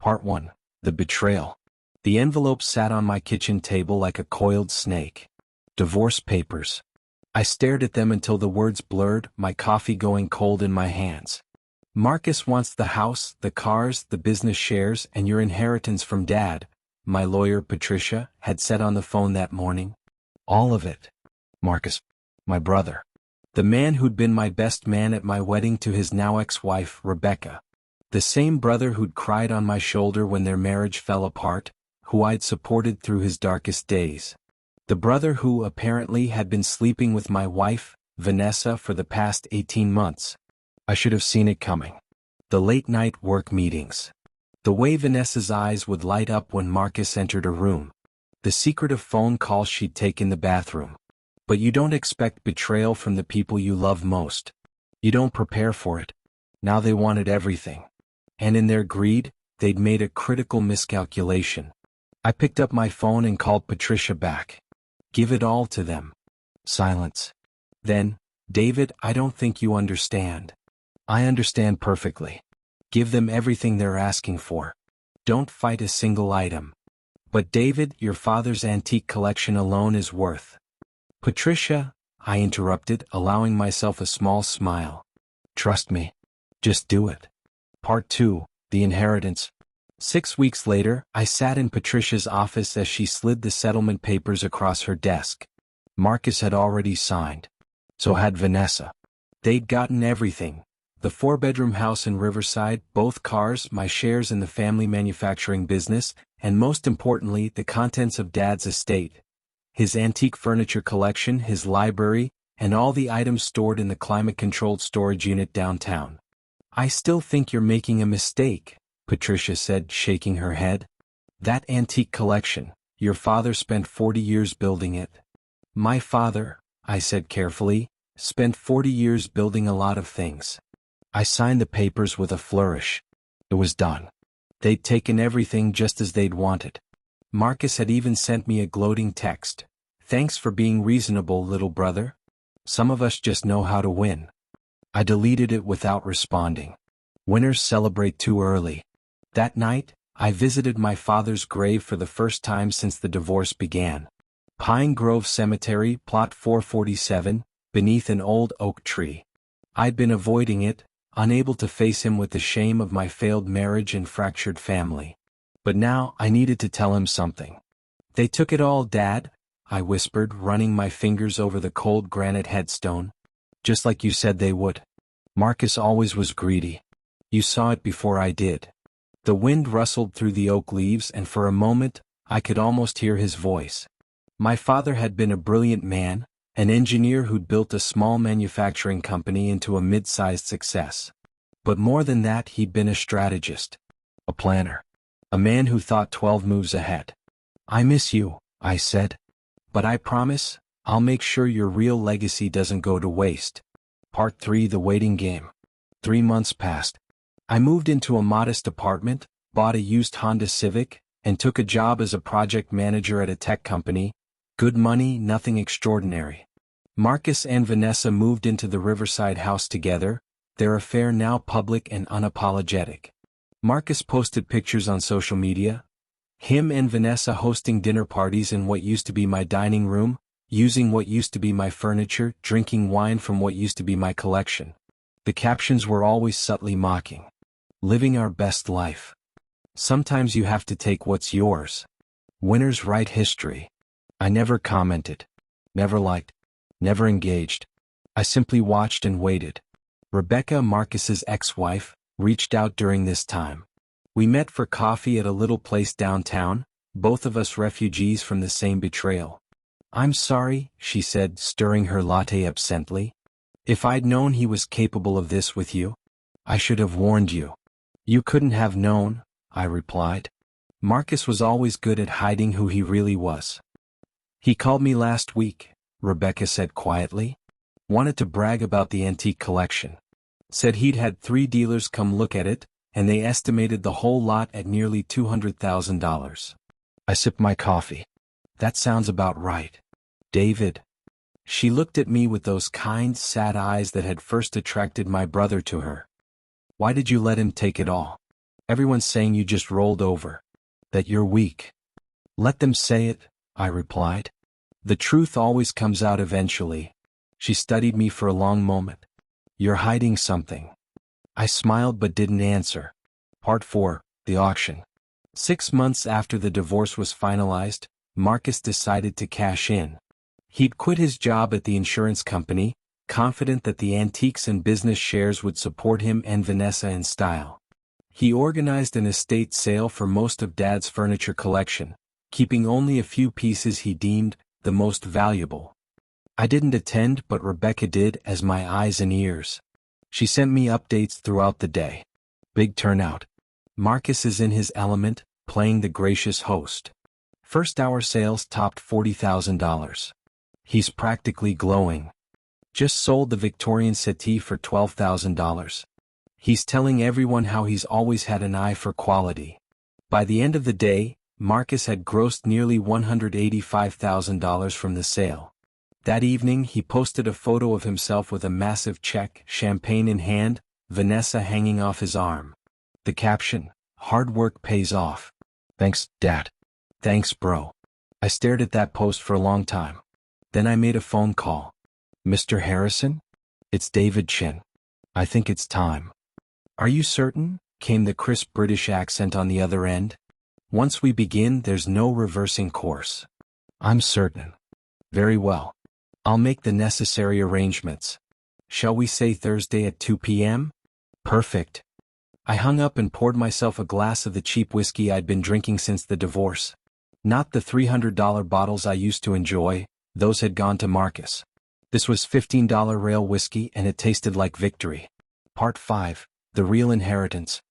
Part 1. The Betrayal. The envelope sat on my kitchen table like a coiled snake. Divorce papers. I stared at them until the words blurred, my coffee going cold in my hands. Marcus wants the house, the cars, the business shares, and your inheritance from Dad, my lawyer Patricia had said on the phone that morning. All of it. Marcus, my brother. The man who'd been my best man at my wedding to his now ex-wife, Rebecca. The same brother who'd cried on my shoulder when their marriage fell apart, who I'd supported through his darkest days. The brother who apparently had been sleeping with my wife, Vanessa, for the past 18 months. I should have seen it coming. The late-night work meetings. The way Vanessa's eyes would light up when Marcus entered a room. The secretive phone calls she'd take in the bathroom. But you don't expect betrayal from the people you love most. You don't prepare for it. Now they wanted everything. And in their greed, they'd made a critical miscalculation. I picked up my phone and called Patricia back. Give it all to them. Silence. Then, David, I don't think you understand. I understand perfectly. Give them everything they're asking for. Don't fight a single item. But David, your father's antique collection alone is worth. Patricia, I interrupted, allowing myself a small smile. Trust me. Just do it. Part 2, The Inheritance. 6 weeks later, I sat in Patricia's office as she slid the settlement papers across her desk. Marcus had already signed. So had Vanessa. They'd gotten everything. The 4-bedroom house in Riverside, both cars, my shares in the family manufacturing business, and most importantly, the contents of Dad's estate. His antique furniture collection, his library, and all the items stored in the climate-controlled storage unit downtown. I still think you're making a mistake, Patricia said, shaking her head. That antique collection, your father spent 40 years building it. My father, I said carefully, spent 40 years building a lot of things. I signed the papers with a flourish. It was done. They'd taken everything just as they'd wanted. Marcus had even sent me a gloating text. Thanks for being reasonable, little brother. Some of us just know how to win. I deleted it without responding. Winners celebrate too early. That night, I visited my father's grave for the first time since the divorce began. Pine Grove Cemetery, plot 447, beneath an old oak tree. I'd been avoiding it, unable to face him with the shame of my failed marriage and fractured family. But now I needed to tell him something. They took it all, Dad, I whispered, running my fingers over the cold granite headstone. Just like you said they would. Marcus always was greedy. You saw it before I did. The wind rustled through the oak leaves and for a moment, I could almost hear his voice. My father had been a brilliant man, an engineer who'd built a small manufacturing company into a mid-sized success. But more than that, he'd been a strategist. A planner. A man who thought 12 moves ahead. I miss you, I said. But I promise, I'll make sure your real legacy doesn't go to waste. Part 3, The Waiting Game. 3 months passed. I moved into a modest apartment, bought a used Honda Civic, and took a job as a project manager at a tech company. Good money, nothing extraordinary. Marcus and Vanessa moved into the Riverside house together, their affair now public and unapologetic. Marcus posted pictures on social media. Him and Vanessa hosting dinner parties in what used to be my dining room, using what used to be my furniture, drinking wine from what used to be my collection. The captions were always subtly mocking. Living our best life. Sometimes you have to take what's yours. Winners write history. I never commented. Never liked. Never engaged. I simply watched and waited. Rebecca, Marcus's ex-wife, reached out during this time. We met for coffee at a little place downtown, both of us refugees from the same betrayal. I'm sorry, she said, stirring her latte absently. If I'd known he was capable of this with you, I should have warned you. You couldn't have known, I replied. Marcus was always good at hiding who he really was. He called me last week, Rebecca said quietly. Wanted to brag about the antique collection. Said he'd had 3 dealers come look at it, and they estimated the whole lot at nearly $200,000. I sipped my coffee. That sounds about right. David. She looked at me with those kind, sad eyes that had first attracted my brother to her. Why did you let him take it all? Everyone's saying you just rolled over. That you're weak. Let them say it, I replied. The truth always comes out eventually. She studied me for a long moment. You're hiding something. I smiled but didn't answer. Part 4, the auction. 6 months after the divorce was finalized, Marcus decided to cash in. He'd quit his job at the insurance company, confident that the antiques and business shares would support him and Vanessa in style. He organized an estate sale for most of Dad's furniture collection, keeping only a few pieces he deemed the most valuable. I didn't attend, but Rebecca did as my eyes and ears. She sent me updates throughout the day. Big turnout. Marcus is in his element, playing the gracious host. First-hour sales topped $40,000. He's practically glowing. Just sold the Victorian settee for $12,000. He's telling everyone how he's always had an eye for quality. By the end of the day, Marcus had grossed nearly $185,000 from the sale. That evening he posted a photo of himself with a massive check, champagne in hand, Vanessa hanging off his arm. The caption, "Hard work pays off. Thanks, Dad." Thanks, bro. I stared at that post for a long time. Then I made a phone call. Mr. Harrison? It's David Chin. I think it's time. Are you certain? Came the crisp British accent on the other end. Once we begin, there's no reversing course. I'm certain. Very well. I'll make the necessary arrangements. Shall we say Thursday at 2 p.m.? Perfect. I hung up and poured myself a glass of the cheap whiskey I'd been drinking since the divorce. Not the $300 bottles I used to enjoy, those had gone to Marcus. This was $15 rail whiskey and it tasted like victory. Part 5, the real inheritance.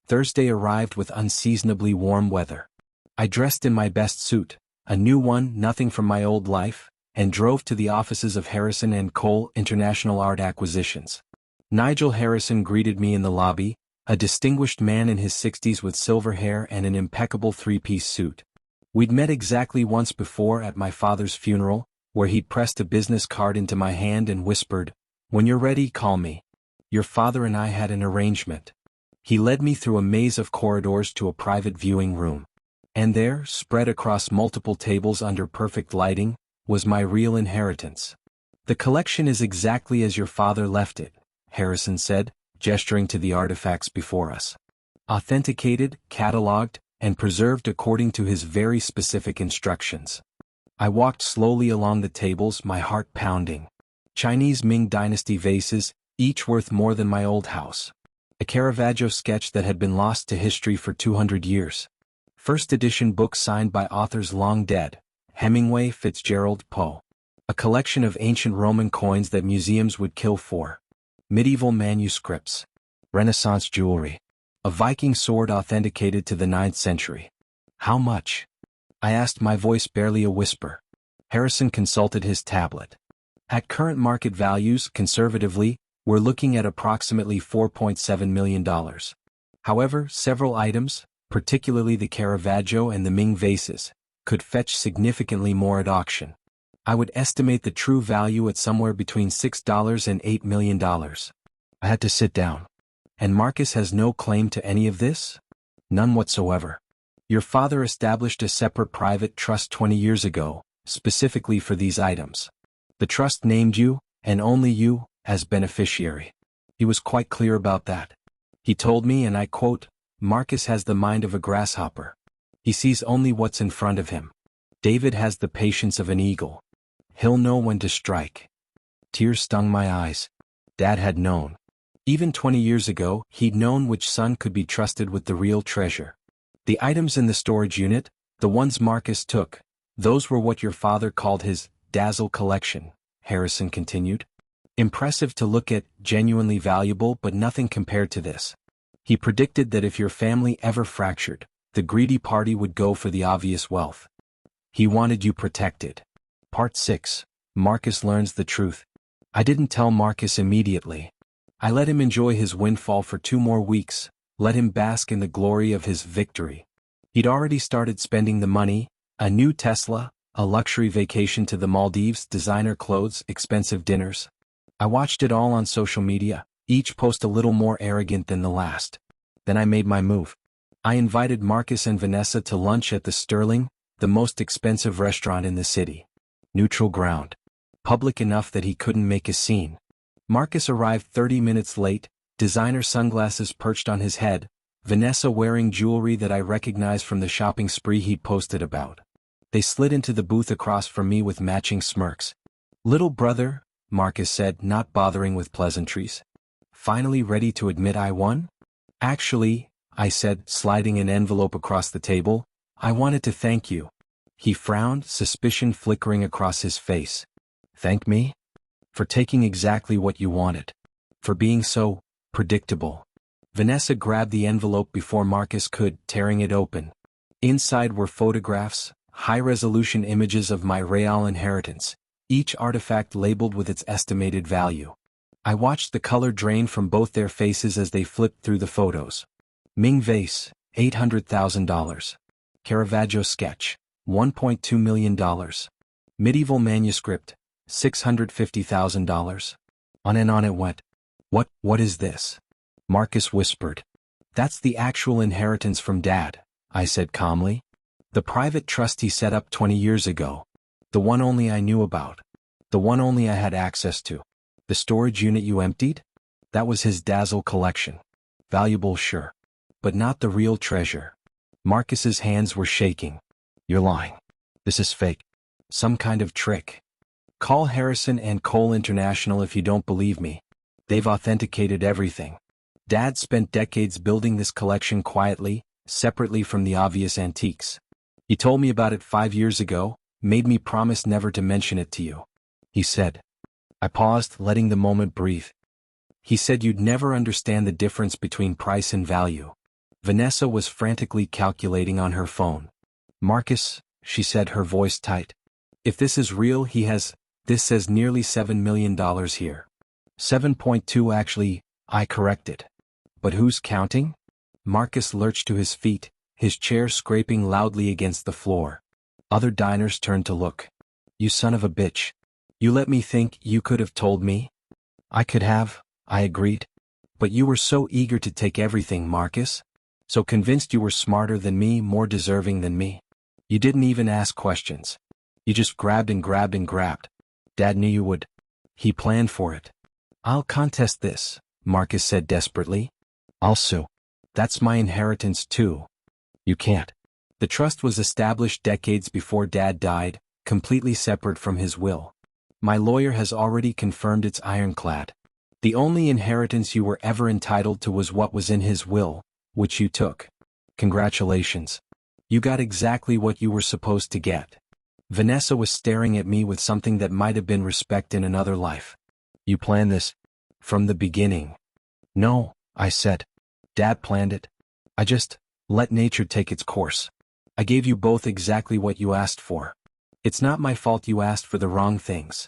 Thursday arrived with unseasonably warm weather. I dressed in my best suit, a new one, nothing from my old life, and drove to the offices of Harrison & Cole International Art Acquisitions. Nigel Harrison greeted me in the lobby, a distinguished man in his 60s with silver hair and an impeccable three-piece suit. We'd met exactly once before at my father's funeral, where he'd pressed a business card into my hand and whispered, "When you're ready, call me." Your father and I had an arrangement. He led me through a maze of corridors to a private viewing room. And there, spread across multiple tables under perfect lighting, was my real inheritance. The collection is exactly as your father left it, Harrison said, gesturing to the artifacts before us. Authenticated, catalogued, and preserved according to his very specific instructions. I walked slowly along the tables, my heart pounding. Chinese Ming Dynasty vases, each worth more than my old house. A Caravaggio sketch that had been lost to history for 200 years. First edition books signed by authors long dead, Hemingway, Fitzgerald, Poe. A collection of ancient Roman coins that museums would kill for. Medieval manuscripts. Renaissance jewelry. A Viking sword authenticated to the 9th century. How much? I asked, my voice barely a whisper. Harrison consulted his tablet. At current market values, conservatively, we're looking at approximately $4.7 million. However, several items, particularly the Caravaggio and the Ming vases, could fetch significantly more at auction. I would estimate the true value at somewhere between $6 and $8 million. I had to sit down. And Marcus has no claim to any of this? None whatsoever. Your father established a separate private trust 20 years ago, specifically for these items. The trust named you, and only you, as beneficiary. He was quite clear about that. He told me, and I quote, "Marcus has the mind of a grasshopper. He sees only what's in front of him. David has the patience of an eagle. He'll know when to strike." Tears stung my eyes. Dad had known. Even 20 years ago, he'd known which son could be trusted with the real treasure. The items in the storage unit, the ones Marcus took, those were what your father called his dazzle collection, Harrison continued. Impressive to look at, genuinely valuable, but nothing compared to this. He predicted that if your family ever fractured, the greedy party would go for the obvious wealth. He wanted you protected. Part 6. Marcus learns the truth. I didn't tell Marcus immediately. I let him enjoy his windfall for 2 more weeks, let him bask in the glory of his victory. He'd already started spending the money, a new Tesla, a luxury vacation to the Maldives, designer clothes, expensive dinners. I watched it all on social media, each post a little more arrogant than the last. Then I made my move. I invited Marcus and Vanessa to lunch at the Sterling, the most expensive restaurant in the city. Neutral ground. Public enough that he couldn't make a scene. Marcus arrived 30 minutes late, designer sunglasses perched on his head, Vanessa wearing jewelry that I recognized from the shopping spree he'd posted about. They slid into the booth across from me with matching smirks. "Little brother," Marcus said, not bothering with pleasantries. "Finally ready to admit I won?" "Actually," I said, sliding an envelope across the table, "I wanted to thank you." He frowned, suspicion flickering across his face. "Thank me? For taking exactly what you wanted. For being so predictable." Vanessa grabbed the envelope before Marcus could, tearing it open. Inside were photographs, high-resolution images of my real inheritance, each artifact labeled with its estimated value. I watched the color drain from both their faces as they flipped through the photos. Ming vase, $800,000. Caravaggio sketch, $1.2 million. Medieval manuscript, $650,000. On and on it went. What is this?" Marcus whispered. "That's the actual inheritance from Dad," I said calmly. "The private trust he set up 20 years ago. The one only I knew about. The one only I had access to. The storage unit you emptied? That was his Dazzle collection. Valuable, sure. But not the real treasure." Marcus's hands were shaking. "You're lying. This is fake. Some kind of trick. Call Harrison and Cole International if you don't believe me. They've authenticated everything. Dad spent decades building this collection quietly, separately from the obvious antiques. He told me about it 5 years ago, made me promise never to mention it to you. He said." I paused, letting the moment breathe. "He said you'd never understand the difference between price and value." Vanessa was frantically calculating on her phone. "Marcus," she said, her voice tight. "If this is real, this says nearly $7 million here. 7.2 actually," I corrected. "But who's counting?" Marcus lurched to his feet, his chair scraping loudly against the floor. Other diners turned to look. "You son of a bitch. You let me think you could have told me." "I could have," I agreed. "But you were so eager to take everything, Marcus. So convinced you were smarter than me, more deserving than me. You didn't even ask questions. You just grabbed and grabbed and grabbed. Dad knew you would. He planned for it." "I'll contest this," Marcus said desperately. "I'll sue. That's my inheritance too." "You can't. The trust was established decades before Dad died, completely separate from his will. My lawyer has already confirmed it's ironclad. The only inheritance you were ever entitled to was what was in his will, which you took. Congratulations. You got exactly what you were supposed to get." Vanessa was staring at me with something that might have been respect in another life. "You planned this? From the beginning?" "No," I said. "Dad planned it. I just let nature take its course. I gave you both exactly what you asked for. It's not my fault you asked for the wrong things."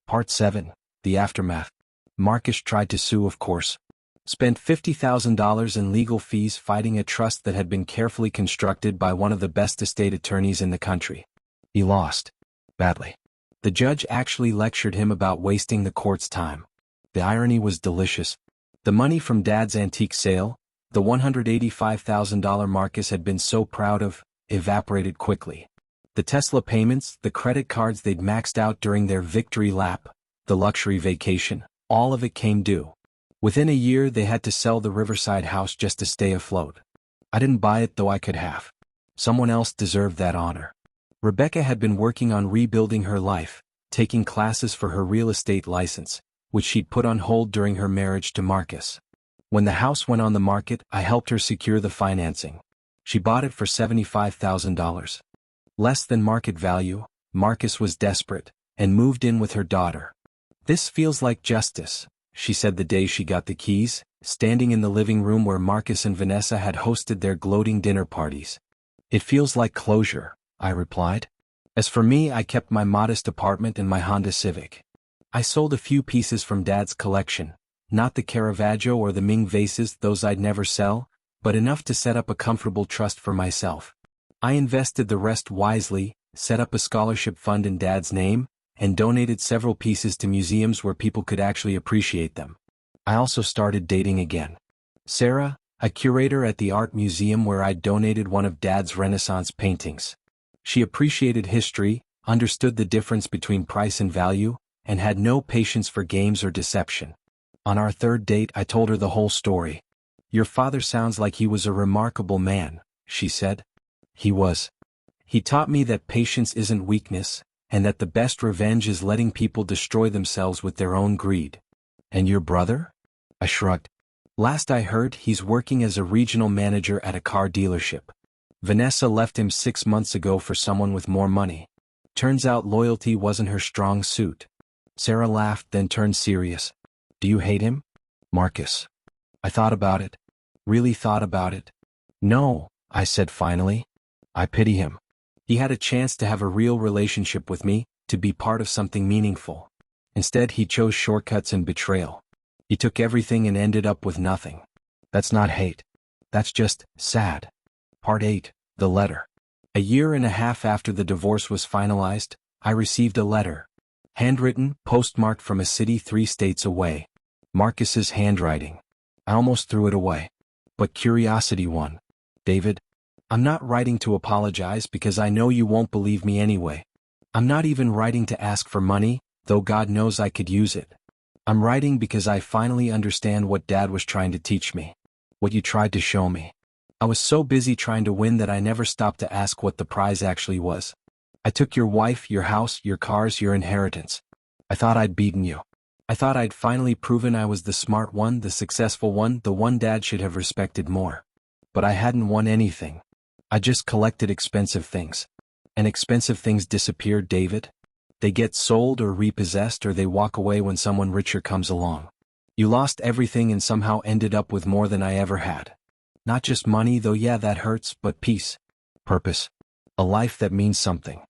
Part 7, The Aftermath. Marcus tried to sue, of course. Spent $50,000 in legal fees fighting a trust that had been carefully constructed by one of the best estate attorneys in the country. He lost. Badly. The judge actually lectured him about wasting the court's time. The irony was delicious. The money from Dad's antique sale, the $185,000 Marcus had been so proud of, evaporated quickly. The Tesla payments, the credit cards they'd maxed out during their victory lap, the luxury vacation, all of it came due. Within a year they had to sell the Riverside house just to stay afloat. I didn't buy it, though I could have. Someone else deserved that honor. Rebecca had been working on rebuilding her life, taking classes for her real estate license, which she'd put on hold during her marriage to Marcus. When the house went on the market, I helped her secure the financing. She bought it for $75,000. Less than market value. Marcus was desperate, and moved in with her daughter. "This feels like justice," she said the day she got the keys, standing in the living room where Marcus and Vanessa had hosted their gloating dinner parties. "It feels like closure," I replied. As for me, I kept my modest apartment and my Honda Civic. I sold a few pieces from Dad's collection, not the Caravaggio or the Ming vases, those I'd never sell, but enough to set up a comfortable trust for myself. I invested the rest wisely, set up a scholarship fund in Dad's name, and donated several pieces to museums where people could actually appreciate them. I also started dating again. Sarah, a curator at the art museum where I'd donated one of Dad's Renaissance paintings. She appreciated history, understood the difference between price and value, and had no patience for games or deception. On our third date, I told her the whole story. "Your father sounds like he was a remarkable man," she said. "He was. He taught me that patience isn't weakness, and that the best revenge is letting people destroy themselves with their own greed." "And your brother?" I shrugged. "Last I heard, he's working as a regional manager at a car dealership. Vanessa left him 6 months ago for someone with more money. Turns out loyalty wasn't her strong suit." Sarah laughed, then turned serious. "Do you hate him?" "Marcus." I thought about it. Really thought about it. "No," I said finally. "I pity him. He had a chance to have a real relationship with me, to be part of something meaningful. Instead, he chose shortcuts and betrayal. He took everything and ended up with nothing. That's not hate. That's just sad." Part 8. The letter. A year and a half after the divorce was finalized, I received a letter. Handwritten, postmarked from a city 3 states away. Marcus's handwriting. I almost threw it away. But curiosity won. "David, I'm not writing to apologize because I know you won't believe me anyway. I'm not even writing to ask for money, though God knows I could use it. I'm writing because I finally understand what Dad was trying to teach me. What you tried to show me. I was so busy trying to win that I never stopped to ask what the prize actually was. I took your wife, your house, your cars, your inheritance. I thought I'd beaten you. I thought I'd finally proven I was the smart one, the successful one, the one Dad should have respected more. But I hadn't won anything. I just collected expensive things. And expensive things disappear, David. They get sold or repossessed, or they walk away when someone richer comes along. You lost everything and somehow ended up with more than I ever had. Not just money, though, yeah, that hurts, but peace. Purpose. A life that means something.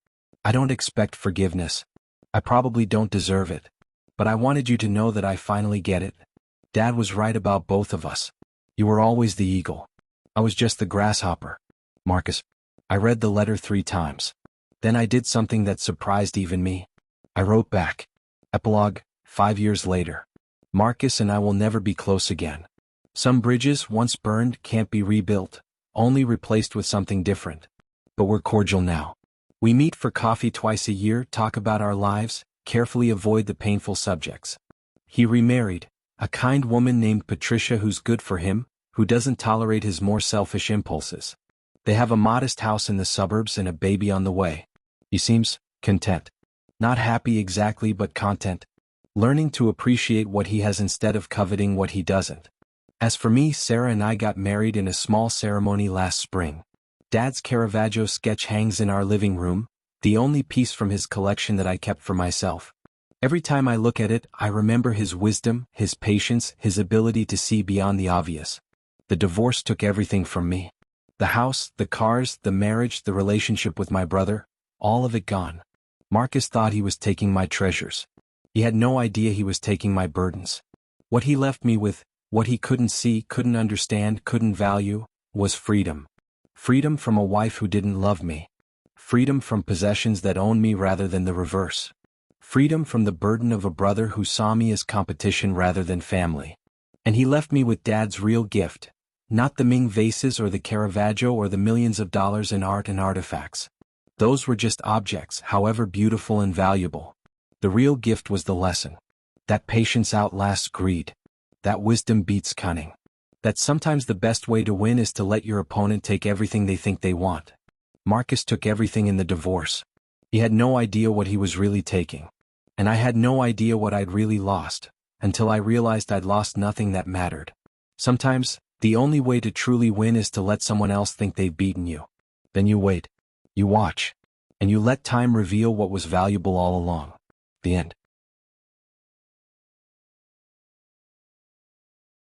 I don't expect forgiveness. I probably don't deserve it. But I wanted you to know that I finally get it. Dad was right about both of us. You were always the eagle. I was just the grasshopper." Marcus. I read the letter 3 times. Then I did something that surprised even me. I wrote back. Epilogue, 5 years later. "Marcus and I will never be close again. Some bridges, once burned, can't be rebuilt, only replaced with something different. But we're cordial now. We meet for coffee twice a year, talk about our lives, carefully avoid the painful subjects. He remarried, a kind woman named Patricia who's good for him, who doesn't tolerate his more selfish impulses. They have a modest house in the suburbs and a baby on the way. He seems content. Not happy exactly, but content. Learning to appreciate what he has instead of coveting what he doesn't. As for me, Sarah and I got married in a small ceremony last spring. Dad's Caravaggio sketch hangs in our living room, the only piece from his collection that I kept for myself. Every time I look at it, I remember his wisdom, his patience, his ability to see beyond the obvious. The divorce took everything from me. The house, the cars, the marriage, the relationship with my brother, all of it gone. Marcus thought he was taking my treasures. He had no idea he was taking my burdens. What he left me with, what he couldn't see, couldn't understand, couldn't value, was freedom. Freedom from a wife who didn't love me. Freedom from possessions that owned me rather than the reverse. Freedom from the burden of a brother who saw me as competition rather than family. And he left me with Dad's real gift. Not the Ming vases or the Caravaggio or the millions of dollars in art and artifacts. Those were just objects, however beautiful and valuable. The real gift was the lesson. That patience outlasts greed. That wisdom beats cunning. That sometimes the best way to win is to let your opponent take everything they think they want. Marcus took everything in the divorce. He had no idea what he was really taking. And I had no idea what I'd really lost, until I realized I'd lost nothing that mattered. Sometimes, the only way to truly win is to let someone else think they've beaten you. Then you wait. You watch. And you let time reveal what was valuable all along. The end.